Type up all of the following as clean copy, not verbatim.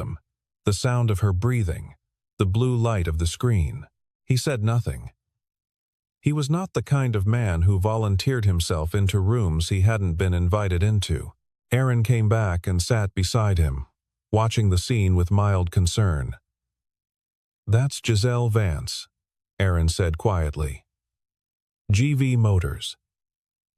system, the sound of her breathing, the blue light of the screen. He said nothing. He was not the kind of man who volunteered himself into rooms he hadn't been invited into. Aaron came back and sat beside him, watching the scene with mild concern. "That's Giselle Vance," Aaron said quietly. "GV Motors.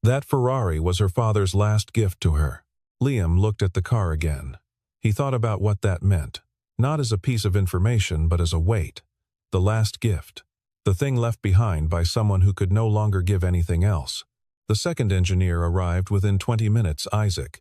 That Ferrari was her father's last gift to her." Liam looked at the car again. He thought about what that meant, not as a piece of information but as a weight. The last gift. The thing left behind by someone who could no longer give anything else. The second engineer arrived within 20 minutes, Isaac,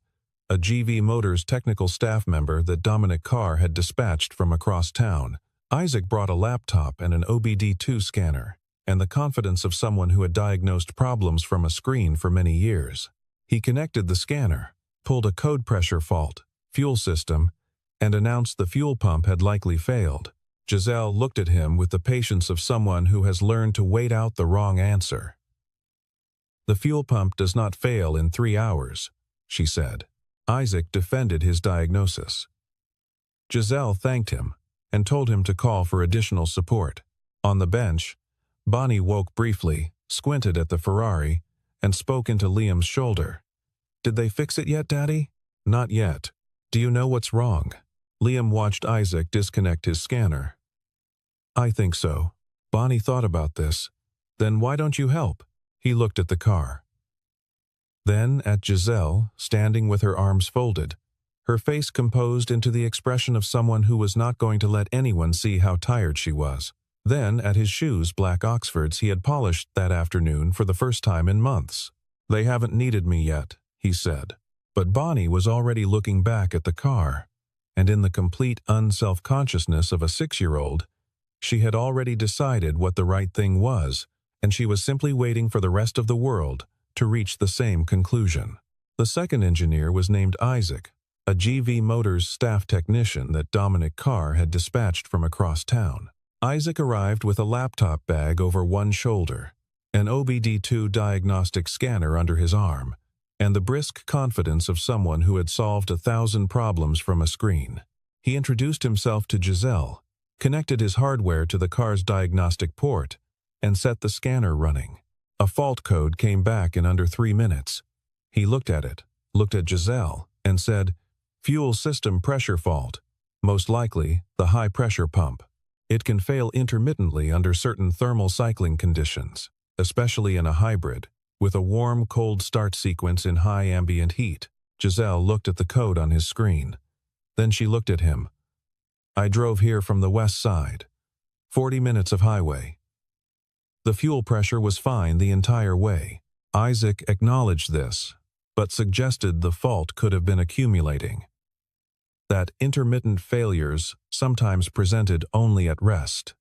a GV Motors technical staff member that Dominic Carr had dispatched from across town. Isaac brought a laptop and an OBD2 scanner, and the confidence of someone who had diagnosed problems from a screen for many years. He connected the scanner, pulled a code pressure fault, fuel system, and announced the fuel pump had likely failed. Giselle looked at him with the patience of someone who has learned to wait out the wrong answer. "The fuel pump does not fail in 3 hours," she said. Isaac defended his diagnosis. Giselle thanked him and told him to call for additional support. On the bench, Bonnie woke briefly, squinted at the Ferrari, and spoke into Liam's shoulder. "Did they fix it yet, Daddy?" "Not yet. Do you know what's wrong?" Liam watched Isaac disconnect his scanner. "I think so." Bonnie thought about this. "Then why don't you help?" He looked at the car. Then at Giselle, standing with her arms folded, her face composed into the expression of someone who was not going to let anyone see how tired she was. Then at his shoes, black Oxfords he had polished that afternoon for the first time in months. "They haven't needed me yet," he said. But Bonnie was already looking back at the car, and in the complete unself-consciousness of a 6-year-old, she had already decided what the right thing was, and she was simply waiting for the rest of the world to reach the same conclusion. The second engineer was named Isaac, a GV Motors staff technician that Dominic Carr had dispatched from across town. Isaac arrived with a laptop bag over one shoulder, an OBD2 diagnostic scanner under his arm, and the brisk confidence of someone who had solved 1,000 problems from a screen. He introduced himself to Giselle, connected his hardware to the car's diagnostic port, and set the scanner running. A fault code came back in under 3 minutes. He looked at it, looked at Giselle, and said, "Fuel system pressure fault. Most likely, the high-pressure pump. It can fail intermittently under certain thermal cycling conditions, especially in a hybrid, with a warm, cold start sequence in high ambient heat." Giselle looked at the code on his screen. Then she looked at him. "I drove here from the west side. 40 minutes of highway." The fuel pressure was fine the entire way. Isaac acknowledged this, but suggested the fault could have been accumulating. That intermittent failures sometimes presented only at rest.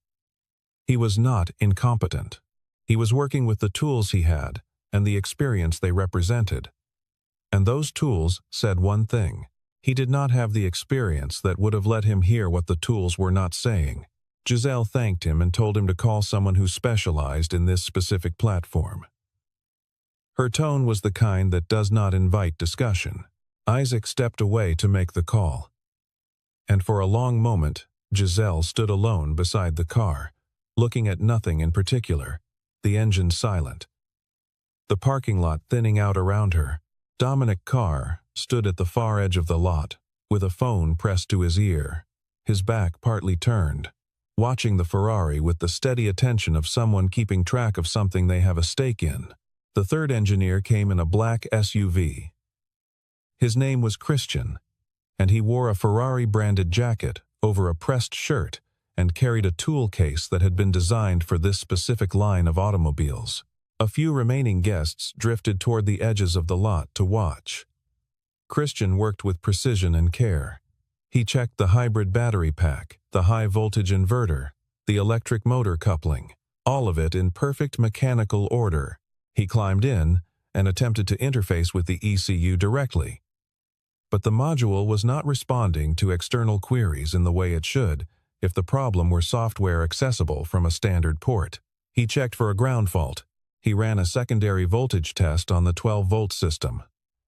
He was not incompetent. He was working with the tools he had and the experience they represented. And those tools said one thing. He did not have the experience that would have let him hear what the tools were not saying. Giselle thanked him and told him to call someone who specialized in this specific platform. Her tone was the kind that does not invite discussion. Isaac stepped away to make the call. And for a long moment, Giselle stood alone beside the car, looking at nothing in particular, the engine silent. The parking lot thinning out around her. Dominic Carr stood at the far edge of the lot, with a phone pressed to his ear, his back partly turned, watching the Ferrari with the steady attention of someone keeping track of something they have a stake in. The third engineer came in a black SUV. His name was Christian, and he wore a Ferrari-branded jacket over a pressed shirt and carried a tool case that had been designed for this specific line of automobiles. A few remaining guests drifted toward the edges of the lot to watch. Christian worked with precision and care. He checked the hybrid battery pack, the high-voltage inverter, the electric motor coupling, all of it in perfect mechanical order. He climbed in and attempted to interface with the ECU directly. But the module was not responding to external queries in the way it should if the problem were software accessible from a standard port. He checked for a ground fault. He ran a secondary voltage test on the 12-volt system.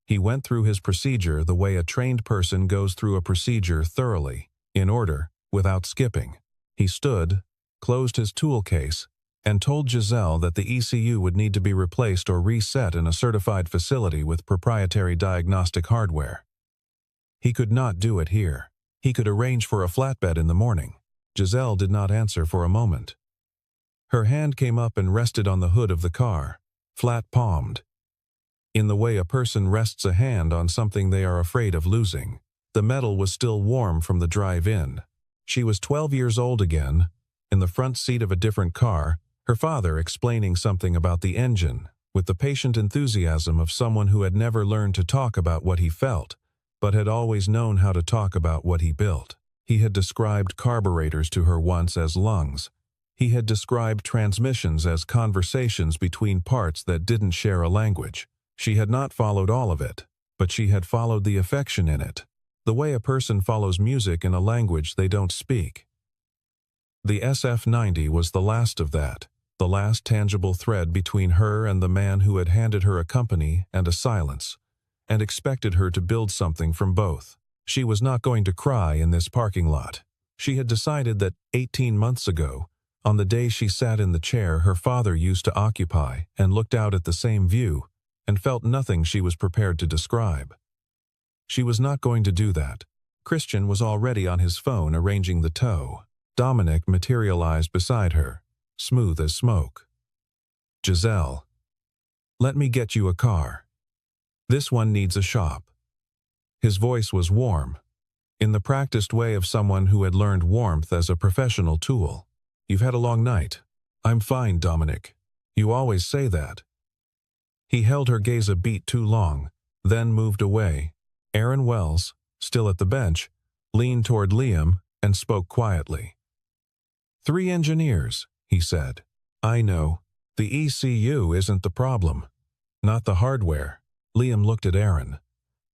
He went through his procedure the way a trained person goes through a procedure thoroughly. in order, without skipping. He stood, closed his tool case, and told Giselle that the ECU would need to be replaced or reset in a certified facility with proprietary diagnostic hardware. He could not do it here. He could arrange for a flatbed in the morning. Giselle did not answer for a moment. Her hand came up and rested on the hood of the car, flat-palmed, in the way a person rests a hand on something they are afraid of losing. The metal was still warm from the drive-in. She was 12 years old again, in the front seat of a different car, her father explaining something about the engine, with the patient enthusiasm of someone who had never learned to talk about what he felt, but had always known how to talk about what he built. He had described carburetors to her once as lungs. He had described transmissions as conversations between parts that didn't share a language. She had not followed all of it, but she had followed the affection in it, the way a person follows music in a language they don't speak. The SF-90 was the last of that, the last tangible thread between her and the man who had handed her a company and a silence, and expected her to build something from both. She was not going to cry in this parking lot. She had decided that 18 months ago, on the day she sat in the chair her father used to occupy and looked out at the same view, and felt nothing she was prepared to describe. She was not going to do that. Christian was already on his phone arranging the tow. Dominic materialized beside her, smooth as smoke. Giselle, let me get you a car. This one needs a shop. His voice was warm, in the practiced way of someone who had learned warmth as a professional tool. You've had a long night. I'm fine, Dominic. You always say that. He held her gaze a beat too long, then moved away. Aaron Wells, still at the bench, leaned toward Liam and spoke quietly. 3 engineers, he said. I know. The ECU isn't the problem. Not the hardware. Liam looked at Aaron.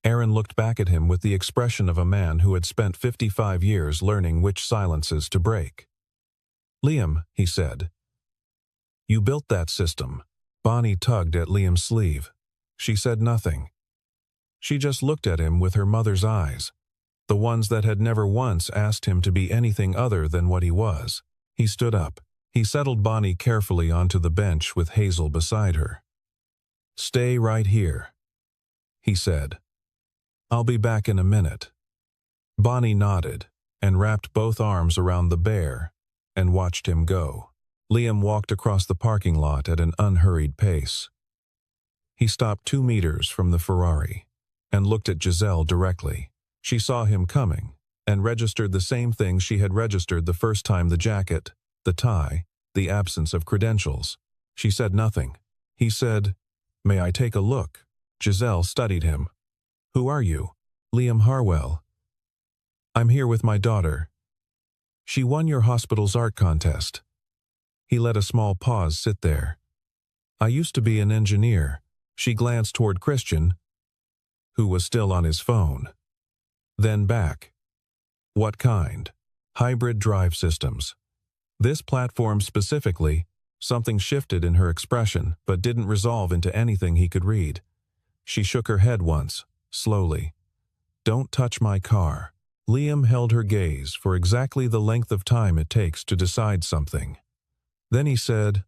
Aaron looked back at him with the expression of a man who had spent 55 years learning which silences to break. Liam, he said. You built that system. Bonnie tugged at Liam's sleeve. She said nothing. She just looked at him with her mother's eyes, the ones that had never once asked him to be anything other than what he was. He stood up. He settled Bonnie carefully onto the bench with Hazel beside her. Stay right here, he said. I'll be back in a minute. Bonnie nodded and wrapped both arms around the bear and watched him go. Liam walked across the parking lot at an unhurried pace. He stopped 2 meters from the Ferrari and looked at Giselle directly. She saw him coming and registered the same thing she had registered the first time: the jacket, the tie, the absence of credentials. She said nothing. He said, May I take a look? Giselle studied him. Who are you? Liam Harwell. I'm here with my daughter. She won your hospital's art contest. He let a small pause sit there. I used to be an engineer. She glanced toward Christian, who was still on his phone. Then back. What kind? Hybrid drive systems. This platform specifically. Something shifted in her expression, but didn't resolve into anything he could read. She shook her head once, slowly. Don't touch my car. Liam held her gaze for exactly the length of time it takes to decide something. Then he said,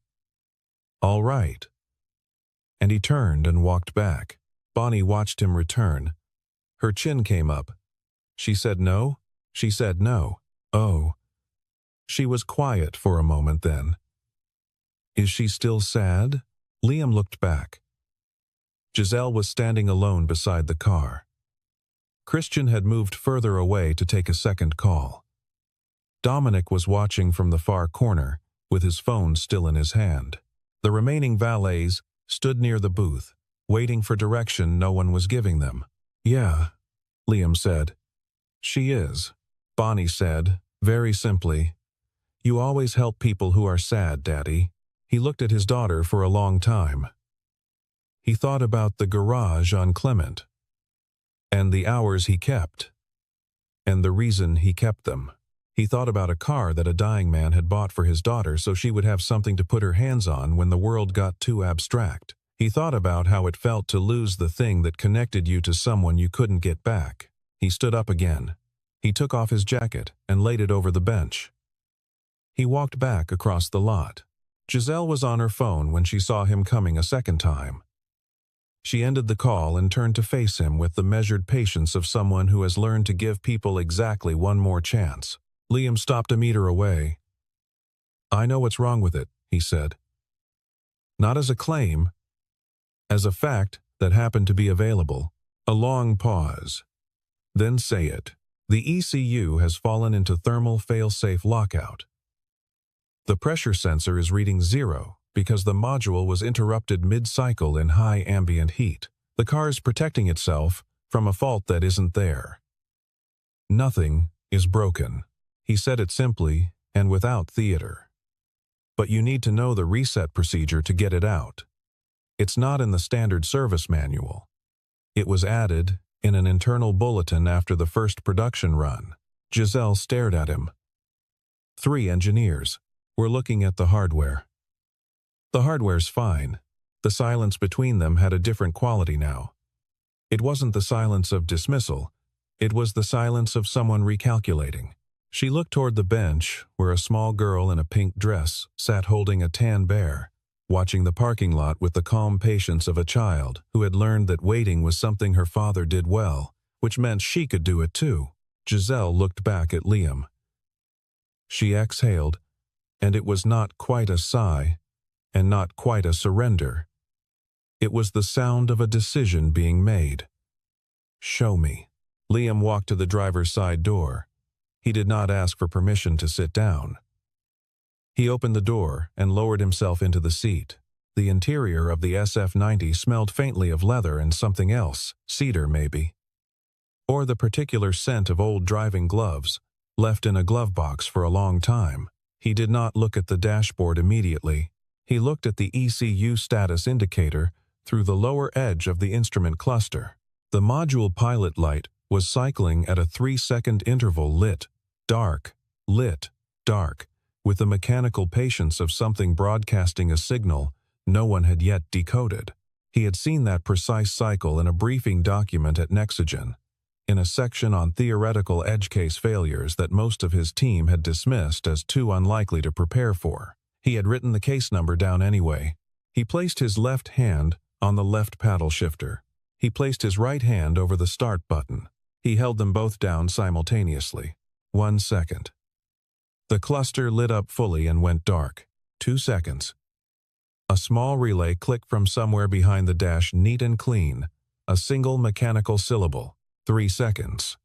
All right. And he turned and walked back. Bonnie watched him return. Her chin came up. She said no? She said no. Oh. She was quiet for a moment then. Is she still sad? Liam looked back. Giselle was standing alone beside the car. Christian had moved further away to take a second call. Dominic was watching from the far corner, with his phone still in his hand. The remaining valets stood near the booth, waiting for direction no one was giving them. Yeah, Liam said. She is. Bonnie said, very simply. You always help people who are sad, Daddy. He looked at his daughter for a long time. He thought about the garage on Clement, and the hours he kept, and the reason he kept them. He thought about a car that a dying man had bought for his daughter so she would have something to put her hands on when the world got too abstract. He thought about how it felt to lose the thing that connected you to someone you couldn't get back. He stood up again. He took off his jacket and laid it over the bench. He walked back across the lot. Giselle was on her phone when she saw him coming a second time. She ended the call and turned to face him with the measured patience of someone who has learned to give people exactly one more chance. Liam stopped a meter away. "I know what's wrong with it," he said. "Not as a claim, as a fact that happened to be available." A long pause. "Then say it. The ECU has fallen into thermal fail-safe lockout. The pressure sensor is reading 0 because the module was interrupted mid-cycle in high ambient heat. The car is protecting itself from a fault that isn't there. Nothing is broken." He said it simply and without theater. "But you need to know the reset procedure to get it out. It's not in the standard service manual. It was added in an internal bulletin after the first production run." Giselle stared at him. 3 engineers were looking at the hardware. "The hardware's fine." The silence between them had a different quality now. It wasn't the silence of dismissal. It was the silence of someone recalculating. She looked toward the bench where a small girl in a pink dress sat holding a tan bear, watching the parking lot with the calm patience of a child who had learned that waiting was something her father did well, which meant she could do it too. Giselle looked back at Liam. She exhaled, and it was not quite a sigh, and not quite a surrender. It was the sound of a decision being made. "Show me." Liam walked to the driver's side door. He did not ask for permission to sit down. He opened the door and lowered himself into the seat. The interior of the SF-90 smelled faintly of leather and something else, cedar maybe. Or the particular scent of old driving gloves, left in a glove box for a long time. He did not look at the dashboard immediately. He looked at the ECU status indicator through the lower edge of the instrument cluster. The module pilot light was cycling at a 3-second interval, lit, dark, with the mechanical patience of something broadcasting a signal no one had yet decoded. He had seen that precise cycle in a briefing document at Nexogen, in a section on theoretical edge case failures that most of his team had dismissed as too unlikely to prepare for. He had written the case number down anyway. He placed his left hand on the left paddle shifter. He placed his right hand over the start button. He held them both down simultaneously. 1 second. The cluster lit up fully and went dark. 2 seconds. A small relay clicked from somewhere behind the dash, neat and clean. A single mechanical syllable. 3 seconds.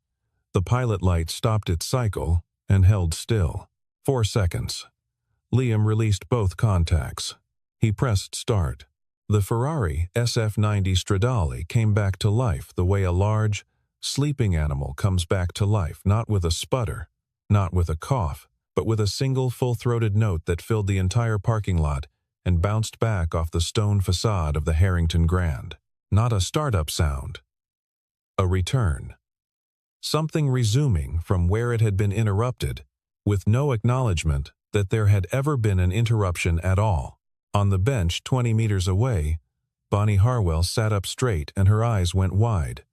The pilot light stopped its cycle and held still. 4 seconds. Liam released both contacts. He pressed start. The Ferrari SF-90 Stradale came back to life the way a large, sleeping animal comes back to life, not with a sputter, not with a cough, but with a single full-throated note that filled the entire parking lot and bounced back off the stone facade of the Harrington Grand. Not a startup sound. A return. Something resuming from where it had been interrupted, with no acknowledgement that there had ever been an interruption at all. On the bench 20 meters away, Bonnie Harwell sat up straight and her eyes went wide.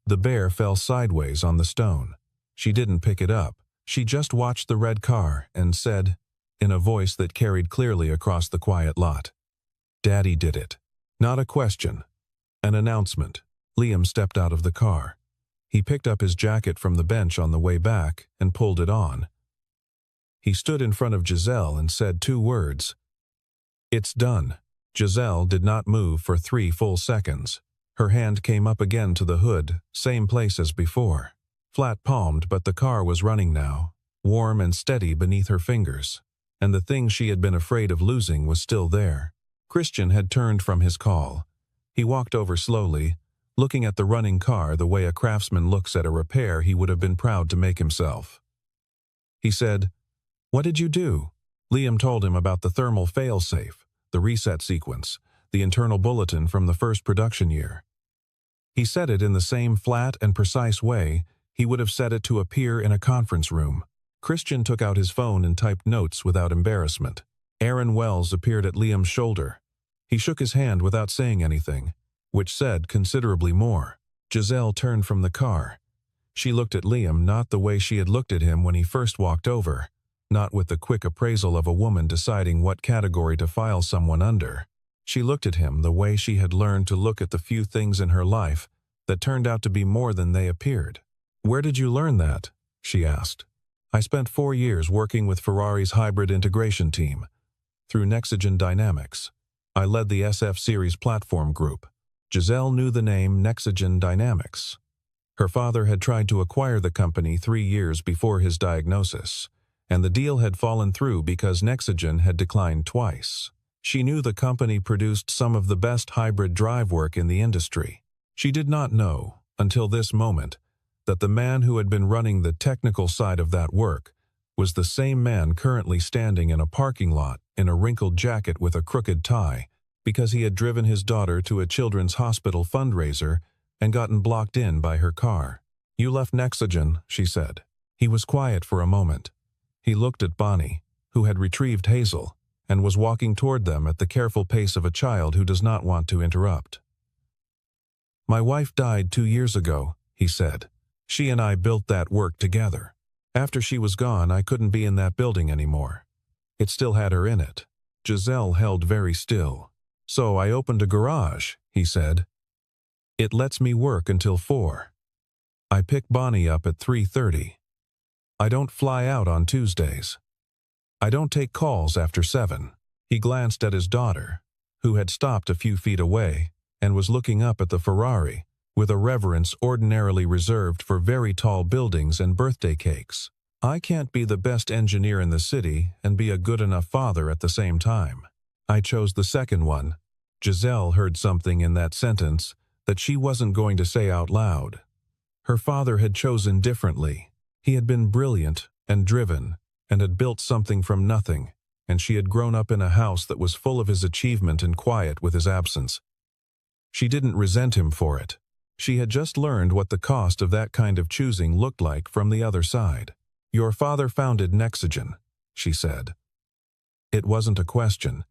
The bear fell sideways on the stone. She didn't pick it up. She just watched the red car and said, in a voice that carried clearly across the quiet lot, "Daddy did it." Not a question. An announcement. Liam stepped out of the car. He picked up his jacket from the bench on the way back and pulled it on. He stood in front of Giselle and said 2 words. "It's done." Giselle did not move for 3 full seconds. Her hand came up again to the hood, same place as before. Flat-palmed, but the car was running now, warm and steady beneath her fingers, and the thing she had been afraid of losing was still there. Christian had turned from his call. He walked over slowly, looking at the running car the way a craftsman looks at a repair he would have been proud to make himself. He said, "What did you do?" Liam told him about the thermal fail-safe, the reset sequence, the internal bulletin from the first production year. He said it in the same flat and precise way he would have said it to appear in a conference room. Christian took out his phone and typed notes without embarrassment. Aaron Wells appeared at Liam's shoulder. He shook his hand without saying anything, which said considerably more. Giselle turned from the car. She looked at Liam not the way she had looked at him when he first walked over, not with the quick appraisal of a woman deciding what category to file someone under. She looked at him the way she had learned to look at the few things in her life that turned out to be more than they appeared. "Where did you learn that?" she asked. "I spent 4 years working with Ferrari's hybrid integration team. Through Nexigen Dynamics. I led the SF Series platform group." Giselle knew the name Nexigen Dynamics. Her father had tried to acquire the company 3 years before his diagnosis, and the deal had fallen through because Nexigen had declined twice. She knew the company produced some of the best hybrid drive work in the industry. She did not know, until this moment, that the man who had been running the technical side of that work was the same man currently standing in a parking lot in a wrinkled jacket with a crooked tie because he had driven his daughter to a children's hospital fundraiser and gotten blocked in by her car. "You left Nexigen," she said. He was quiet for a moment. He looked at Bonnie, who had retrieved Hazel, and was walking toward them at the careful pace of a child who does not want to interrupt. "My wife died 2 years ago," he said. "She and I built that work together. After she was gone, I couldn't be in that building anymore. It still had her in it." Giselle held very still. "So I opened a garage," he said. "It lets me work until 4. I pick Bonnie up at 3:30. I don't fly out on Tuesdays. I don't take calls after 7. He glanced at his daughter, who had stopped a few feet away and was looking up at the Ferrari with a reverence ordinarily reserved for very tall buildings and birthday cakes. "I can't be the best engineer in the city and be a good enough father at the same time. I chose the second one." Giselle heard something in that sentence that she wasn't going to say out loud. Her father had chosen differently. He had been brilliant and driven and had built something from nothing, and she had grown up in a house that was full of his achievement and quiet with his absence. She didn't resent him for it. She had just learned what the cost of that kind of choosing looked like from the other side. "Your father founded Nexigen," she said. It wasn't a question.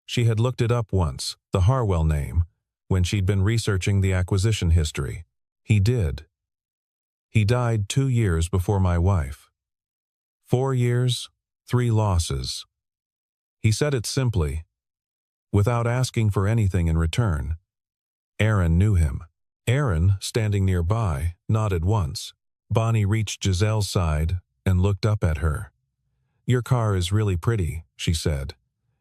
She had looked it up once, the Harwell name, when she'd been researching the acquisition history. "He did. He died 2 years before my wife. 4 years, 3 losses." He said it simply, without asking for anything in return. Aaron knew him. Aaron, standing nearby, nodded once. Bonnie reached Giselle's side and looked up at her. "Your car is really pretty," she said.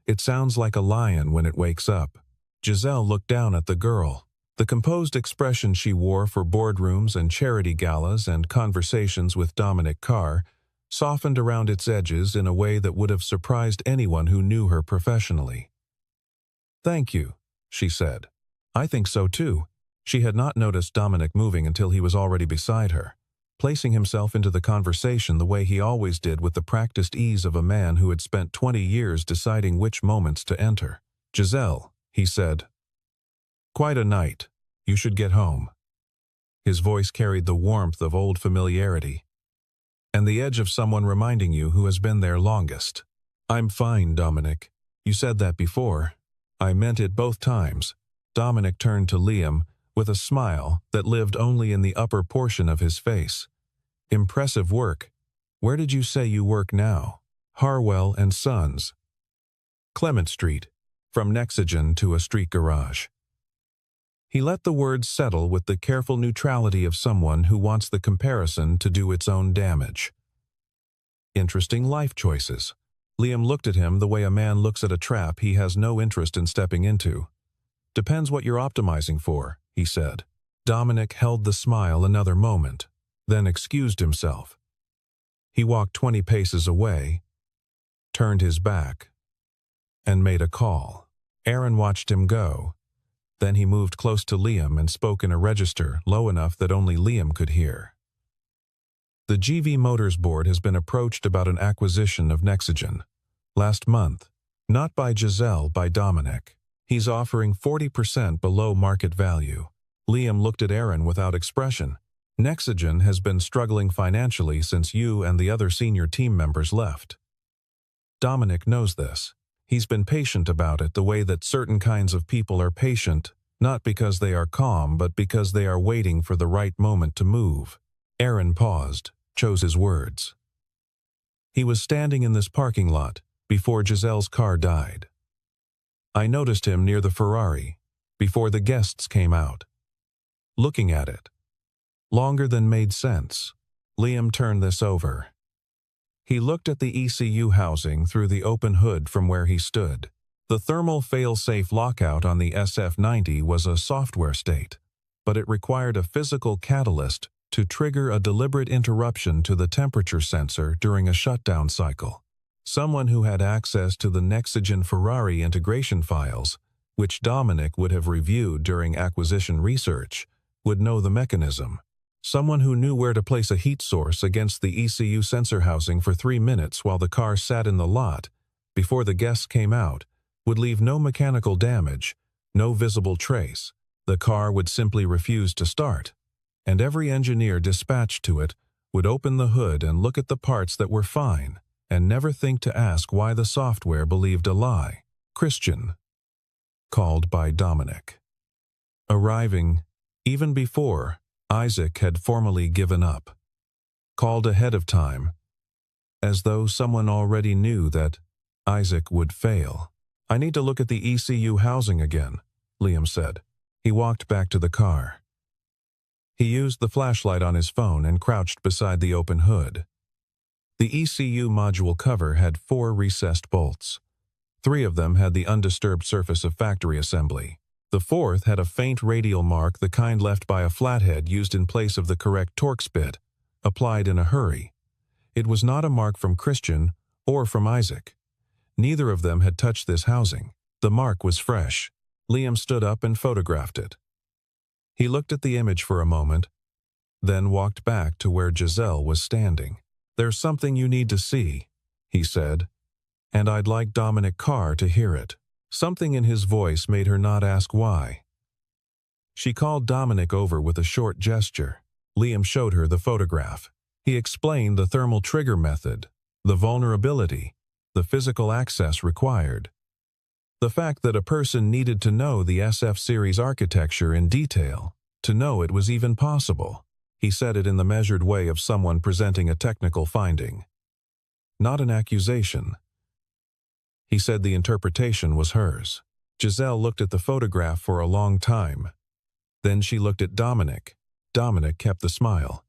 "It sounds like a lion when it wakes up." Giselle looked down at the girl. The composed expression she wore for boardrooms and charity galas and conversations with Dominic Carr softened around its edges in a way that would have surprised anyone who knew her professionally. "Thank you," she said. "I think so too." She had not noticed Dominic moving until he was already beside her, placing himself into the conversation the way he always did with the practiced ease of a man who had spent 20 years deciding which moments to enter. "Giselle," he said. "Quite a night. You should get home." His voice carried the warmth of old familiarity, and the edge of someone reminding you who has been there longest. "I'm fine, Dominic. You said that before. I meant it both times." Dominic turned to Liam with a smile that lived only in the upper portion of his face. "Impressive work. Where did you say you work now?" "Harwell and Sons. Clement Street. From Nexigen to a street garage." He let the words settle with the careful neutrality of someone who wants the comparison to do its own damage. Interesting life choices. Liam looked at him the way a man looks at a trap he has no interest in stepping into. "Depends what you're optimizing for," he said. Dominic held the smile another moment, then excused himself. He walked 20 paces away, turned his back, and made a call. Aaron watched him go. Then he moved close to Liam and spoke in a register low enough that only Liam could hear. "The GV Motors board has been approached about an acquisition of Nexigen. Last month. Not by Giselle, by Dominic. He's offering 40% below market value." Liam looked at Aaron without expression. "Nexigen has been struggling financially since you and the other senior team members left. Dominic knows this. He's been patient about it the way that certain kinds of people are patient, not because they are calm but because they are waiting for the right moment to move. Aaron paused, chose his words. He was standing in this parking lot before Giselle's car died. I noticed him near the Ferrari before the guests came out. Looking at it. Longer than made sense. Liam turned this over. He looked at the ECU housing through the open hood from where he stood. The thermal fail-safe lockout on the SF-90 was a software state, but it required a physical catalyst to trigger a deliberate interruption to the temperature sensor during a shutdown cycle. Someone who had access to the Nexigen Ferrari integration files, which Dominic would have reviewed during acquisition research, would know the mechanism. Someone who knew where to place a heat source against the ECU sensor housing for 3 minutes while the car sat in the lot, before the guests came out, would leave no mechanical damage, no visible trace. The car would simply refuse to start, and every engineer dispatched to it would open the hood and look at the parts that were fine, and never think to ask why the software believed a lie. Christian, called by Dominic. Arriving, even before Isaac had formally given up. Called ahead of time, as though someone already knew that Isaac would fail. I need to look at the ECU housing again, Liam said. He walked back to the car. He used the flashlight on his phone and crouched beside the open hood. The ECU module cover had 4 recessed bolts. 3 of them had the undisturbed surface of factory assembly. The 4th had a faint radial mark, the kind left by a flathead used in place of the correct Torx bit, applied in a hurry. It was not a mark from Christian or from Isaac. Neither of them had touched this housing. The mark was fresh. Liam stood up and photographed it. He looked at the image for a moment, then walked back to where Giselle was standing. "There's something you need to see," he said, "and I'd like Dominic Carr to hear it." Something in his voice made her not ask why. She called Dominic over with a short gesture. Liam showed her the photograph. He explained the thermal trigger method, the vulnerability, the physical access required. The fact that a person needed to know the SF series architecture in detail, to know it was even possible. He said it in the measured way of someone presenting a technical finding. Not an accusation. He said the interpretation was hers. Giselle looked at the photograph for a long time. Then she looked at Dominic. Dominic kept the smile.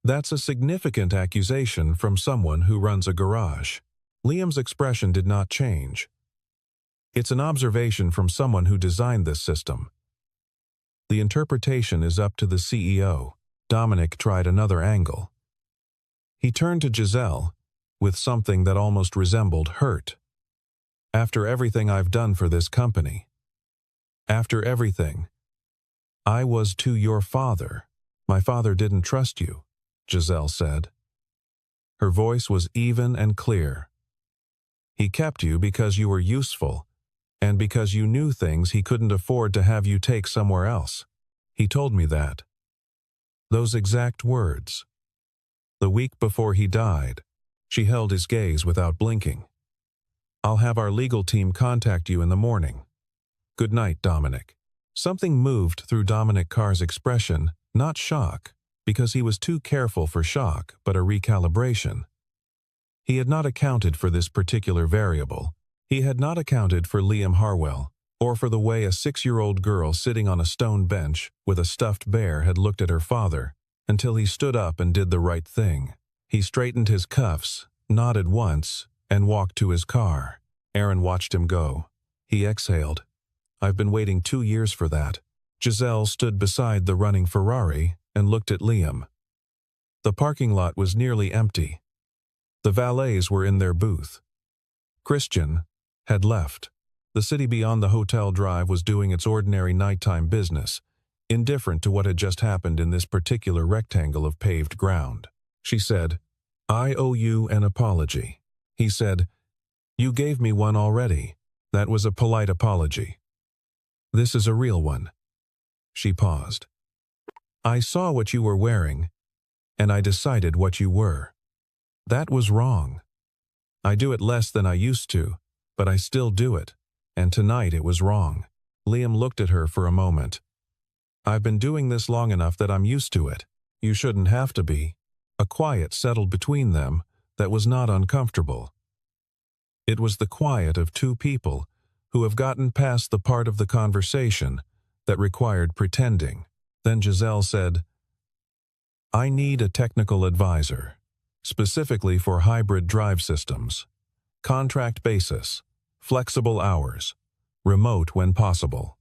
"That's a significant accusation from someone who runs a garage." Liam's expression did not change. "It's an observation from someone who designed this system. The interpretation is up to the CEO." Dominic tried another angle. He turned to Giselle with something that almost resembled hurt. "After everything I've done for this company, after everything, I was to your father. My father didn't trust you," Giselle said. Her voice was even and clear. "He kept you because you were useful, and because you knew things he couldn't afford to have you take somewhere else. He told me that." Those exact words. The week before he died, she held his gaze without blinking. "I'll have our legal team contact you in the morning. Good night, Dominic." Something moved through Dominic Carr's expression, not shock, because he was too careful for shock, but a recalibration. He had not accounted for this particular variable. He had not accounted for Liam Harwell, or for the way a 6-year-old girl sitting on a stone bench with a stuffed bear had looked at her father, until he stood up and did the right thing. He straightened his cuffs, nodded once, and walked to his car. Aaron watched him go. He exhaled. "I've been waiting 2 years for that." Giselle stood beside the running Ferrari and looked at Liam. The parking lot was nearly empty. The valets were in their booth. Christian had left. The city beyond the hotel drive was doing its ordinary nighttime business, indifferent to what had just happened in this particular rectangle of paved ground. She said, "I owe you an apology." He said, "You gave me one already." That was a polite apology. "This is a real one." She paused. "I saw what you were wearing, and I decided what you were. That was wrong. I do it less than I used to, but I still do it, and tonight it was wrong." Liam looked at her for a moment. "I've been doing this long enough that I'm used to it." You shouldn't have to be. A quiet settled between them that was not uncomfortable. It was the quiet of two people who have gotten past the part of the conversation that required pretending. Then Giselle said, I need a technical advisor, specifically for hybrid drive systems. Contract basis, flexible hours, remote when possible.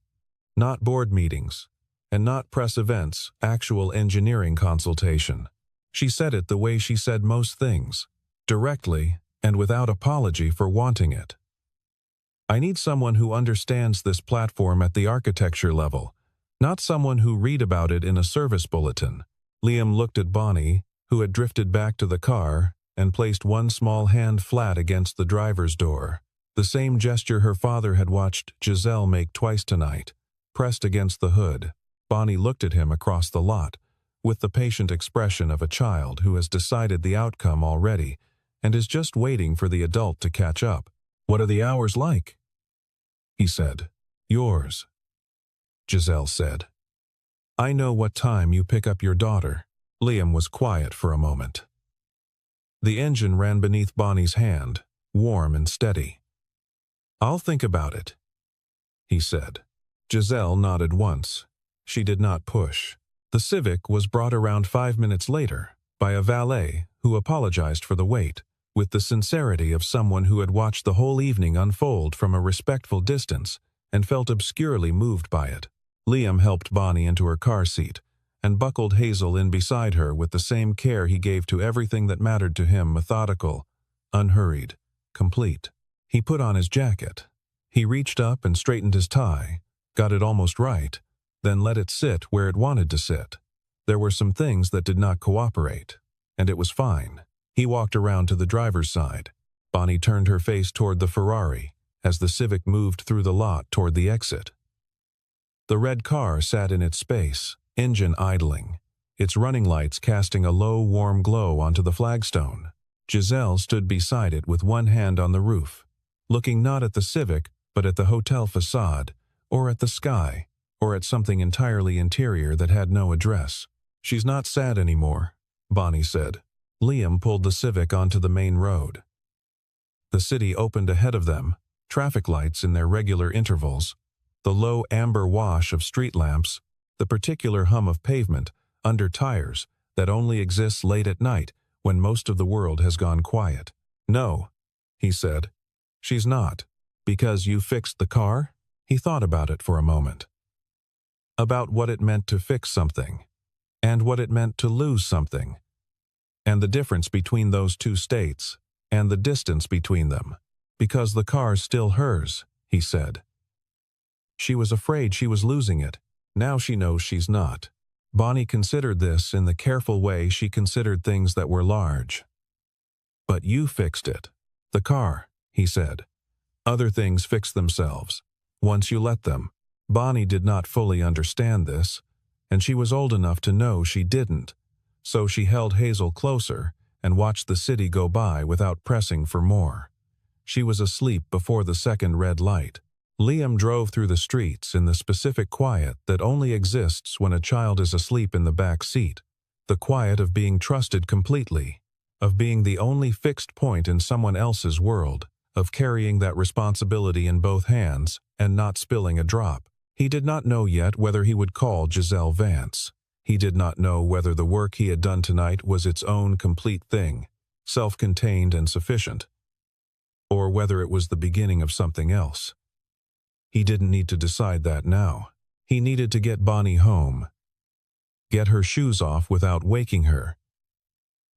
Not board meetings, and not press events, actual engineering consultation. She said it the way she said most things, directly and without apology for wanting it. I need someone who understands this platform at the architecture level, not someone who read about it in a service bulletin. Liam looked at Bonnie, who had drifted back to the car and placed one small hand flat against the driver's door. The same gesture her father had watched Giselle make twice tonight, pressed against the hood. Bonnie looked at him across the lot, with the patient expression of a child who has decided the outcome already and is just waiting for the adult to catch up. What are the hours like? He said. Yours, Giselle said. I know what time you pick up your daughter. Liam was quiet for a moment. The engine ran beneath Bonnie's hand, warm and steady. I'll think about it, he said. Giselle nodded once. She did not push. The Civic was brought around 5 minutes later by a valet who apologized for the wait, with the sincerity of someone who had watched the whole evening unfold from a respectful distance and felt obscurely moved by it. Liam helped Bonnie into her car seat and buckled Hazel in beside her with the same care he gave to everything that mattered to him, methodical, unhurried, complete. He put on his jacket. He reached up and straightened his tie, got it almost right, then let it sit where it wanted to sit. There were some things that did not cooperate, and it was fine. He walked around to the driver's side. Bonnie turned her face toward the Ferrari as the Civic moved through the lot toward the exit. The red car sat in its space, engine idling, its running lights casting a low, warm glow onto the flagstone. Giselle stood beside it with one hand on the roof, looking not at the Civic, but at the hotel facade, or at the sky, or at something entirely interior that had no address. She's not sad anymore, Bonnie said. Liam pulled the Civic onto the main road. The city opened ahead of them, traffic lights in their regular intervals, the low amber wash of street lamps, the particular hum of pavement under tires that only exists late at night when most of the world has gone quiet. No, he said. She's not. Because you fixed the car? He thought about it for a moment. About what it meant to fix something, and what it meant to lose something, and the difference between those two states, and the distance between them. Because the car's still hers, he said. She was afraid she was losing it. Now she knows she's not. Bonnie considered this in the careful way she considered things that were large. But you fixed it. The car, he said. Other things fix themselves, once you let them. Bonnie did not fully understand this, and she was old enough to know she didn't, so she held Hazel closer and watched the city go by without pressing for more. She was asleep before the second red light. Liam drove through the streets in the specific quiet that only exists when a child is asleep in the back seat, the quiet of being trusted completely, of being the only fixed point in someone else's world, of carrying that responsibility in both hands and not spilling a drop. He did not know yet whether he would call Giselle Vance. He did not know whether the work he had done tonight was its own complete thing, self-contained and sufficient, or whether it was the beginning of something else. He didn't need to decide that now. He needed to get Bonnie home, get her shoes off without waking her,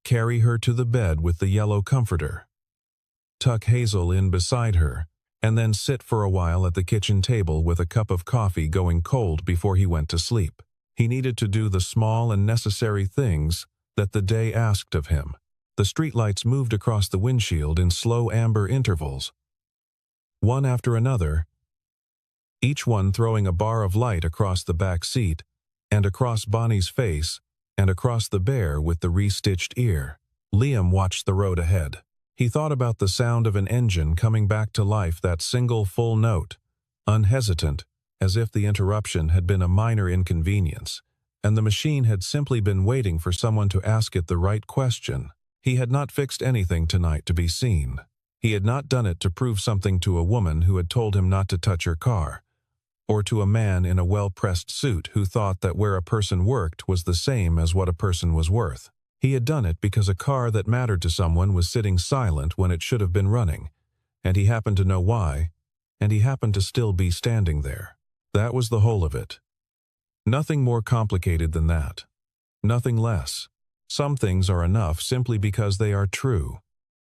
carry her to the bed with the yellow comforter, tuck Hazel in beside her, and then sit for a while at the kitchen table with a cup of coffee going cold before he went to sleep. He needed to do the small and necessary things that the day asked of him. The streetlights moved across the windshield in slow amber intervals, one after another, each one throwing a bar of light across the back seat, and across Bonnie's face, and across the bear with the re-stitched ear. Liam watched the road ahead. He thought about the sound of an engine coming back to life, that single full note, unhesitant, as if the interruption had been a minor inconvenience, and the machine had simply been waiting for someone to ask it the right question. He had not fixed anything tonight to be seen. He had not done it to prove something to a woman who had told him not to touch her car, or to a man in a well-pressed suit who thought that where a person worked was the same as what a person was worth. He had done it because a car that mattered to someone was sitting silent when it should have been running, and he happened to know why, and he happened to still be standing there. That was the whole of it. Nothing more complicated than that. Nothing less. Some things are enough simply because they are true.